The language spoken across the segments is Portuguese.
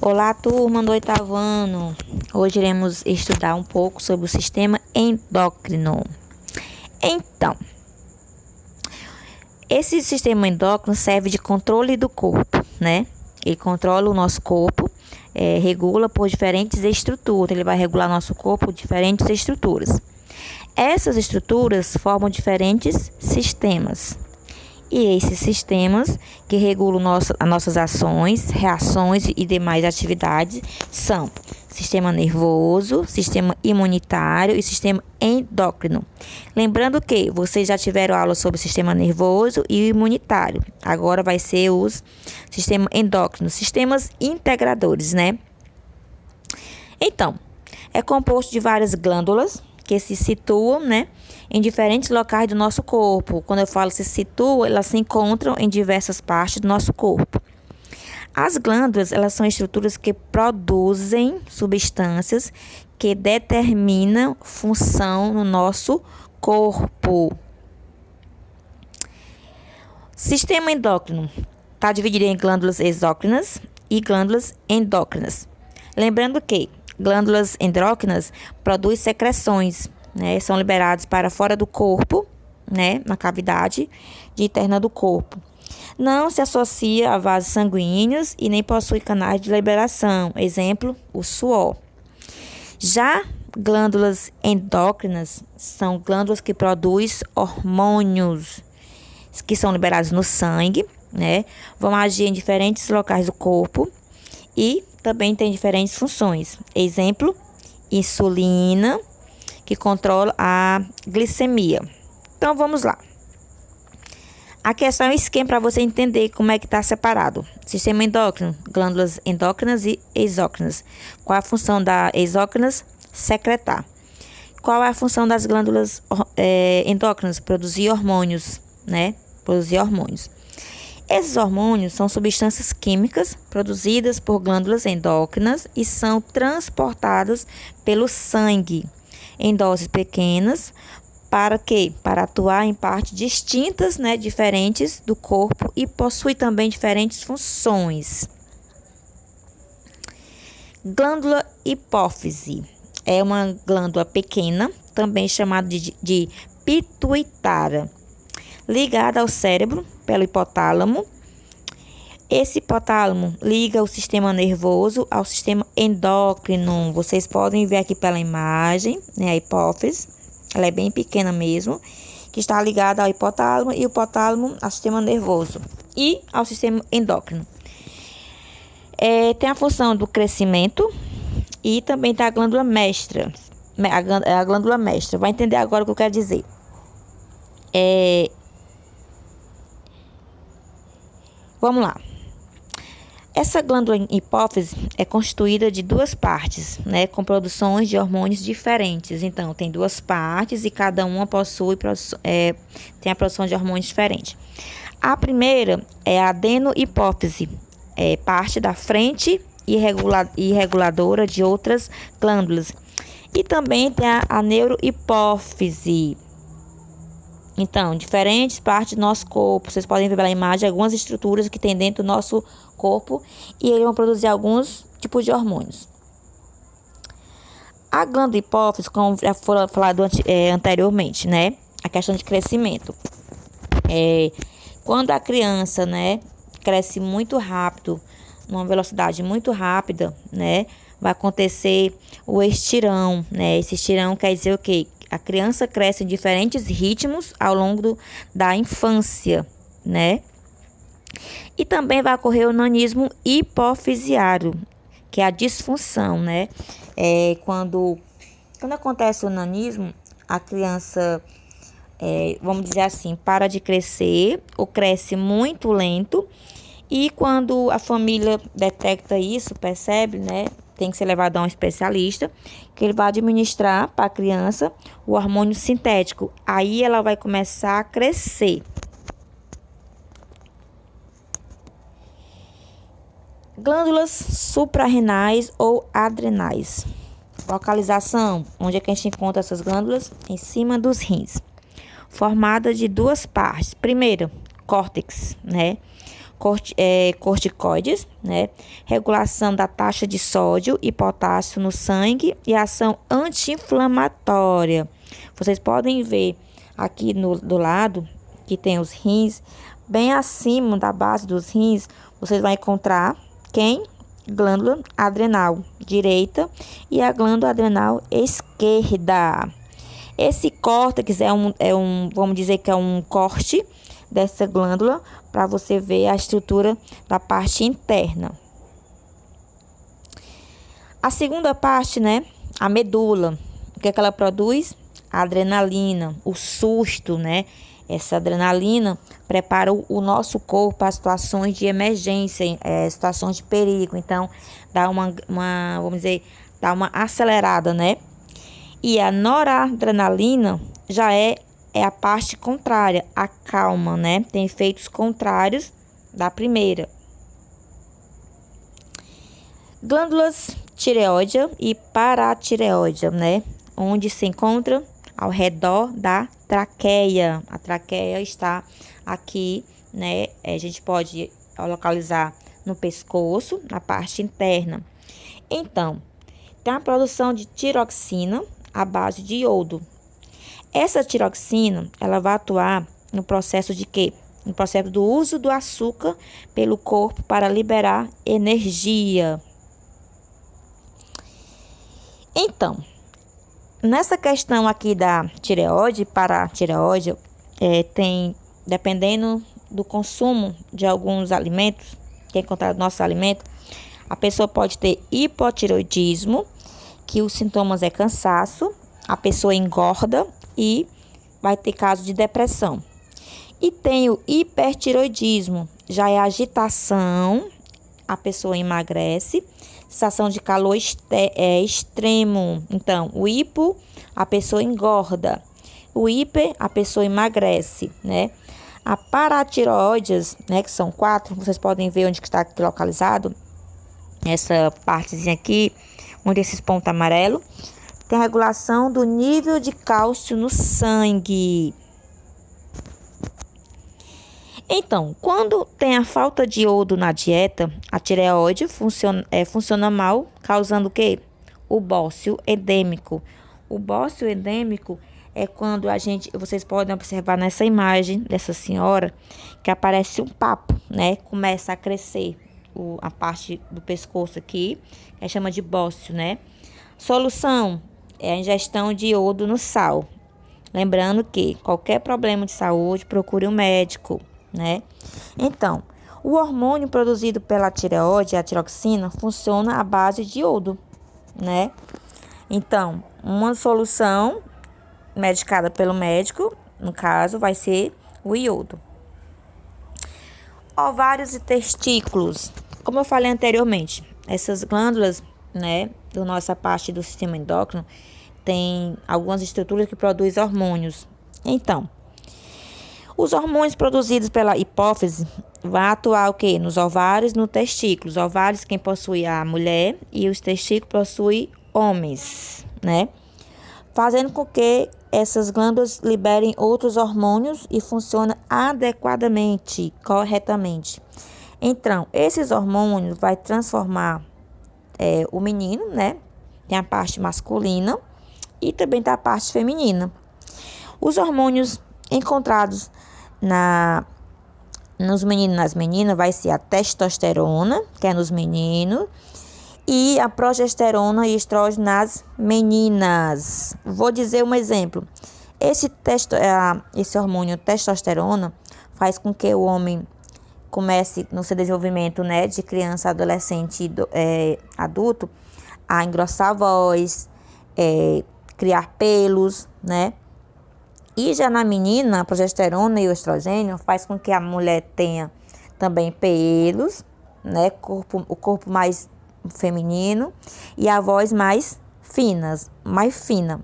Olá, turma do oitavo ano. Hoje iremos estudar um pouco sobre o sistema endócrino. Então, esse sistema endócrino serve de controle do corpo, né? Ele controla o nosso corpo, regula por diferentes estruturas. Ele vai regular nosso corpo por diferentes estruturas. Essas estruturas formam diferentes sistemas. E esses sistemas que regulam as nossas ações, reações e demais atividades são sistema nervoso, sistema imunitário e sistema endócrino. Lembrando que vocês já tiveram aula sobre o sistema nervoso e imunitário. Agora vai ser os sistema endócrino, sistemas integradores, né? Então, é composto de várias glândulas que se situam, né, em diferentes locais do nosso corpo. Quando eu falo se situam, elas se encontram em diversas partes do nosso corpo. As glândulas, elas são estruturas que produzem substâncias que determinam função no nosso corpo. Sistema endócrino está dividido em glândulas exócrinas e glândulas endócrinas. Lembrando que glândulas endócrinas produzem secreções, né? São liberadas para fora do corpo, né? Na cavidade interna do corpo. Não se associa a vasos sanguíneos e nem possui canais de liberação. Exemplo, o suor. Já glândulas endócrinas são glândulas que produzem hormônios que são liberados no sangue, né? Vão agir em diferentes locais do corpo e também tem diferentes funções. Exemplo, insulina, que controla a glicemia. Então, vamos lá. Aqui é só um esquema para você entender como é que está separado. Sistema endócrino, glândulas endócrinas e exócrinas. Qual é a função das exócrinas? Secretar. Qual é a função das glândulas endócrinas? Produzir hormônios, né? Produzir hormônios. Esses hormônios são substâncias químicas produzidas por glândulas endócrinas e são transportados pelo sangue em doses pequenas. Para quê? Para atuar em partes distintas, né, diferentes do corpo e possui também diferentes funções. Glândula hipófise é uma glândula pequena, também chamada de pituitária, ligada ao cérebro pelo hipotálamo. Esse hipotálamo liga o sistema nervoso ao sistema endócrino. Vocês podem ver aqui pela imagem, né, a hipófise, ela é bem pequena mesmo, que está ligada ao hipotálamo e o hipotálamo ao sistema nervoso e ao sistema endócrino. Tem a função do crescimento e também tem a glândula mestra. A glândula mestra. Vai entender agora o que eu quero dizer. Vamos lá. Essa glândula hipófise é constituída de duas partes, né, com produções de hormônios diferentes. Então, tem duas partes e cada uma tem a produção de hormônios diferentes. A primeira é a adenohipófise, parte da frente e reguladora de outras glândulas. E também tem a neurohipófise. Então, diferentes partes do nosso corpo. Vocês podem ver pela imagem algumas estruturas que tem dentro do nosso corpo e eles vão produzir alguns tipos de hormônios. A glândula hipófise, como já foi falado anteriormente, né? A questão de crescimento. Quando a criança, né, cresce muito rápido, numa velocidade muito rápida, né, vai acontecer o estirão, né? Esse estirão quer dizer o quê? A criança cresce em diferentes ritmos ao longo da infância, né? E também vai ocorrer o nanismo hipofisiário, que é a disfunção, né? Quando acontece o nanismo, a criança, vamos dizer assim, para de crescer ou cresce muito lento. E quando a família detecta isso, percebe, né? Tem que ser levado a um especialista, que ele vai administrar para a criança o hormônio sintético. Aí ela vai começar a crescer. Glândulas suprarrenais ou adrenais. Localização, onde é que a gente encontra essas glândulas? Em cima dos rins. Formada de duas partes. Primeiro, córtex, né? corticoides, né? Regulação da taxa de sódio e potássio no sangue e ação anti-inflamatória. Vocês podem ver aqui do lado que tem os rins, bem acima da base dos rins, vocês vão encontrar quem? Glândula adrenal direita e a glândula adrenal esquerda. Esse córtex vamos dizer que é um corte dessa glândula para você ver a estrutura da parte interna. A segunda parte, né? A medula. O que é que ela produz? A adrenalina, o susto, né? Essa adrenalina prepara o nosso corpo para situações de emergência, situações de perigo. Então, dá vamos dizer, dá uma acelerada, né? E a noradrenalina já é a parte contrária, a calma, né? Tem efeitos contrários da primeira. Glândulas tireoide e paratireoide, né? Onde se encontra ao redor da traqueia. A traqueia está aqui, né? A gente pode localizar no pescoço, na parte interna. Então, tem a produção de tiroxina à base de iodo. Essa tiroxina, ela vai atuar no processo de quê? No processo do uso do açúcar pelo corpo para liberar energia. Então, nessa questão aqui da tireoide, paratireoide, tem, dependendo do consumo de alguns alimentos, que é encontrado no nosso alimento, a pessoa pode ter hipotireoidismo, que os sintomas é cansaço, a pessoa engorda e vai ter caso de depressão. E tem o hipertireoidismo, já é agitação, a pessoa emagrece, sensação de calor extremo. Então, o hipo, a pessoa engorda. O hiper, a pessoa emagrece, né? A paratireoides, né, que são 4, vocês podem ver onde está aqui localizado. Essa partezinha aqui, onde esses pontos amarelos, tem a regulação do nível de cálcio no sangue. Então, quando tem a falta de iodo na dieta, a tireoide funciona mal, causando o quê? O bócio edêmico. O bócio edêmico é quando vocês podem observar nessa imagem dessa senhora, que aparece um papo, né? Começa a crescer a parte do pescoço aqui, que chama de bócio, né? Solução é a ingestão de iodo no sal. Lembrando que qualquer problema de saúde, procure um médico, né? Então, o hormônio produzido pela tireoide, a tiroxina, funciona à base de iodo, né? Então, uma solução medicada pelo médico, no caso, vai ser o iodo. Ovários e testículos. Como eu falei anteriormente, essas glândulas, né, da nossa parte do sistema endócrino, tem algumas estruturas que produzem hormônios. Então, os hormônios produzidos pela hipófise vão atuar o quê? Nos ovários e no testículo. Os ovários quem possui a mulher e os testículos possuem homens, né? Fazendo com que essas glândulas liberem outros hormônios e funcionem adequadamente, corretamente. Então, esses hormônios vai transformar o menino, né? Tem a parte masculina e também tem a parte feminina. Os hormônios encontrados nos meninos e nas meninas vai ser a testosterona, que é nos meninos, e a progesterona e estrógeno nas meninas. Vou dizer um exemplo. Esse hormônio testosterona faz com que o homem comece no seu desenvolvimento, né, de criança, adolescente e adulto, a engrossar a voz, criar pelos, né? E já na menina, a progesterona e o estrogênio faz com que a mulher tenha também pelos, né? O corpo mais feminino e a voz mais fina.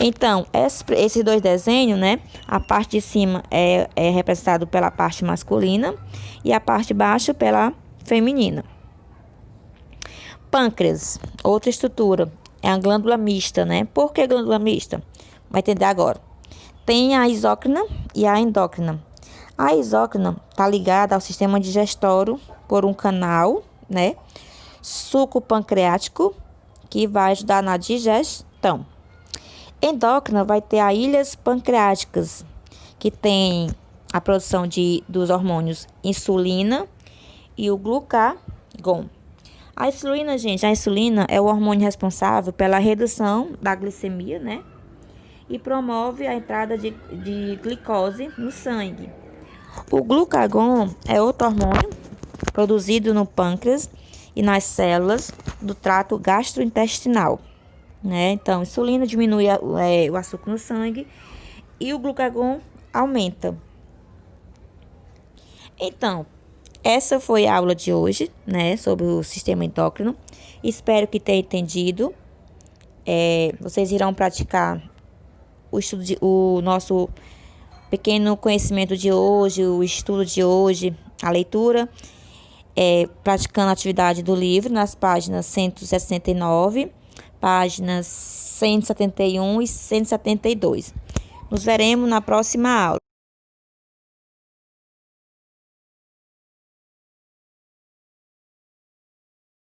Então, esses dois desenhos, né? A parte de cima é representado pela parte masculina e a parte de baixo pela feminina. Pâncreas, outra estrutura, é a glândula mista, né? Por que glândula mista? Vai entender agora. Tem a exócrina e a endócrina. A exócrina está ligada ao sistema digestório por um canal, né, suco pancreático, que vai ajudar na digestão. Endócrina vai ter as ilhas pancreáticas, que tem a produção dos hormônios insulina e o glucagon. A insulina, gente, a insulina é o hormônio responsável pela redução da glicemia, né? E promove a entrada de glicose no sangue. O glucagon é outro hormônio produzido no pâncreas e nas células do trato gastrointestinal, né? Então, insulina diminui o açúcar no sangue e o glucagon aumenta. Então, essa foi a aula de hoje, né, sobre o sistema endócrino. Espero que tenha entendido. Vocês irão praticar o nosso pequeno conhecimento de hoje, o estudo de hoje, a leitura, praticando a atividade do livro nas páginas 169, páginas 171 e 172. Nos veremos na próxima aula.